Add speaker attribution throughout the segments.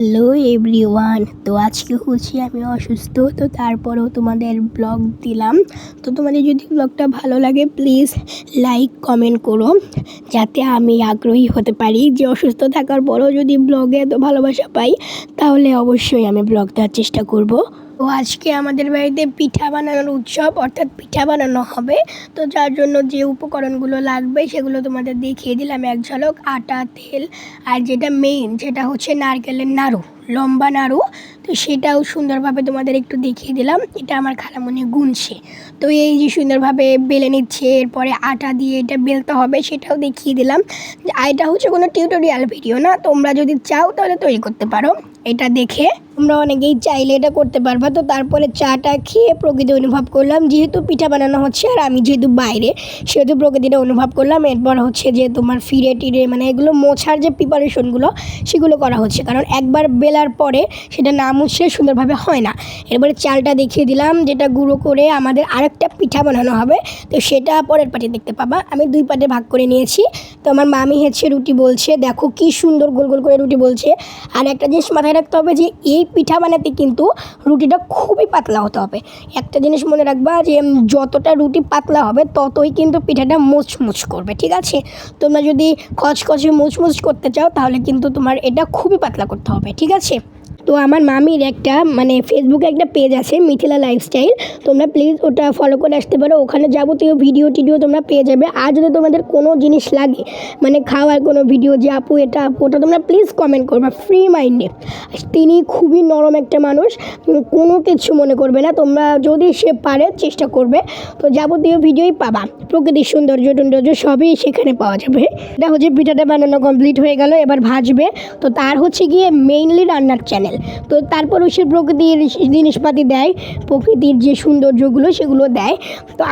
Speaker 1: Hello everyone, তো আজকে হচ্ছে আমি অসুস্থ, তো তারপরেও তোমাদের ব্লগ দিলাম। তো তোমাদের যদি ব্লগটা ভালো লাগে প্লিজ লাইক কমেন্ট করো, যাতে আমি আগ্রহী হতে পারি যে অসুস্থ থাকার পরেও যদি ব্লগে এত ভালোবাসা পাই তাহলে অবশ্যই আমি ব্লগ দেওয়ার চেষ্টা করব। তো আজকে আমাদের বাড়িতে পিঠা বানানোর উৎসব, অর্থাৎ পিঠা বানানো হবে। তো যার জন্য যে উপকরণগুলো লাগবে সেগুলো তোমাদের দেখিয়ে দিলাম এক ঝলক। আটা, তেল, আর যেটা মেইন যেটা হচ্ছে নারকেলের নাড়ু, লম্বা নাড়ু, তো সেটাও সুন্দরভাবে তোমাদের একটু দেখিয়ে দিলাম। এটা আমার খালামণি গুনছে, তো এই যে সুন্দরভাবে বেলে নিচ্ছে, এরপরে আটা দিয়ে এটা বেলতে হবে সেটাও দেখিয়ে দিলাম। এটা হচ্ছে কোনো টিউটোরিয়াল ভিডিও না, তোমরা যদি চাও তাহলে তৈরি করতে পারো। এটা দেখে তোমরা অনেকেই চাইলে এটা করতে পারবা। তো তারপরে চাটা খেয়ে প্রকৃতি অনুভব করলাম, যেহেতু পিঠা বানানো হচ্ছে আর আমি যেহেতু বাইরে, সেহেতু প্রকৃতিটা অনুভব করলাম। এরপর হচ্ছে যে তোমার ফিরে টিরে মানে এগুলো মোছার যে প্রিপারেশনগুলো সেগুলো করা হচ্ছে, কারণ একবার বেলার পরে সেটা না মুছলে সুন্দরভাবে হয় না। এরপরে চালটা দেখিয়ে দিলাম, যেটা গুঁড়ো করে আমাদের আরেকটা পিঠা বানানো হবে, তো সেটা পরের পাটে দেখতে পাবা। আমি দুই পাটে ভাগ করে নিয়েছি। তো আমার মামি হচ্ছে রুটি বলছে, দেখো কি সুন্দর গোল গোল করে রুটি বলছে। আর একটা জিনিস মাথায় রাখতে হবে যে এই পিঠা বানাতে কিন্তু রুটিটা খুবই পাতলা হতে হবে। একটা জিনিস মনে রাখবা যে যতটা রুটি পাতলা হবে ততই কিন্তু পিঠাটা মুচমুচ করবে, ঠিক আছে? তোমরা যদি খচখচে মুচমুচ করতে চাও তাহলে কিন্তু তোমার এটা খুবই পাতলা করতে হবে, ঠিক আছে? তো আমার মামির একটা মানে ফেসবুকে একটা পেজ আছে, মিথিলা লাইফস্টাইল, তোমরা প্লিজ ওটা ফলো করে আসতে পারো। ওখানে যাবতীয় ভিডিও টিডিও তোমরা পেয়ে যাবে। আর যদি তোমাদের কোনো জিনিস লাগে, মানে খাওয়ার কোনো ভিডিও, যে আপু এটা আপু ওটা, তোমরা প্লিজ কমেন্ট করবে ফ্রি মাইন্ডে। তিনি খুবই নরম একটা মানুষ, কোনো কিছু মনে করবে না। তোমরা যদি সে পারে চেষ্টা করবে, তো যাবতীয় ভিডিওই পাবা, প্রকৃতির সৌন্দর্য টৌন্দর্য সবই সেখানে পাওয়া যাবে। এটা হচ্ছে পিঠাটা বানানো কমপ্লিট হয়ে গেল, এবার ভাজবে। তো তার হচ্ছে গিয়ে মেইনলি রান্নার চ্যানেল। তো তারপরও সে প্রকৃতির জিনিসপাতি দেয়, প্রকৃতির যে সৌন্দর্যগুলো সেগুলো দেয়। তো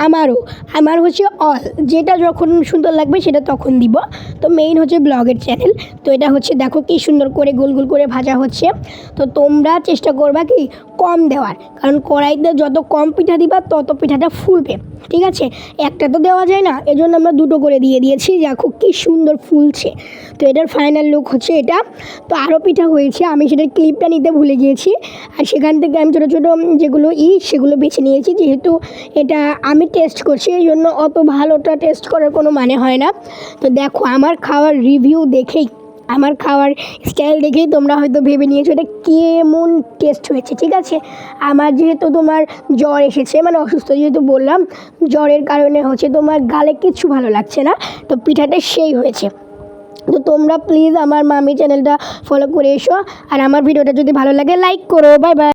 Speaker 1: আমার হচ্ছে অল, যেটা যখন সুন্দর লাগবে সেটা তখন দিব। তো মেইন হচ্ছে ব্লগের চ্যানেল। তো এটা হচ্ছে দেখো কি সুন্দর করে গোল গোল করে ভাজা হচ্ছে। তো তোমরা চেষ্টা করবা কি কম দেওয়ার, কারণ কড়াইতে যত কম পিঠা দিবা তত পিঠাটা ফুলবে, ঠিক আছে? একটা তো দেওয়া যায় না, এজন্য আমরা দুটো করে দিয়ে দিয়েছি। দেখো কি সুন্দর ফুলছে। তো এটার ফাইনাল লুক হচ্ছে এটা। তো আরও পিঠা হয়েছে, আমি সেটার ক্লিপটা নিতে ভুলে গিয়েছি, আর সেখান থেকে আমি ছোটো ছোটো যেগুলো সেগুলো বেছে নিয়েছি। যেহেতু এটা আমি টেস্ট করছি, এই জন্য অত ভালোটা টেস্ট করার কোনো মানে হয় না। তো দেখো আমার খাওয়ার রিভিউ দেখেই, আমার খাওয়ার স্টাইল দেখেই তোমরা হয়তো ভেবে নিয়েছো এটা কেমন টেস্ট হয়েছে, ঠিক আছে? আমার যেহেতু তোমার জ্বর এসেছে, মানে অসুস্থ যেহেতু বললাম, জ্বরের কারণে হচ্ছে তোমার গালে কিচ্ছু ভালো লাগছে না, তো পিঠাটা সেই হয়েছে। তো তোমরা প্লিজ আমার মামি চ্যানেলটা ফলো করে এসো, আর আমার ভিডিওটা যদি ভালো লাগে লাইক করো। Bye bye.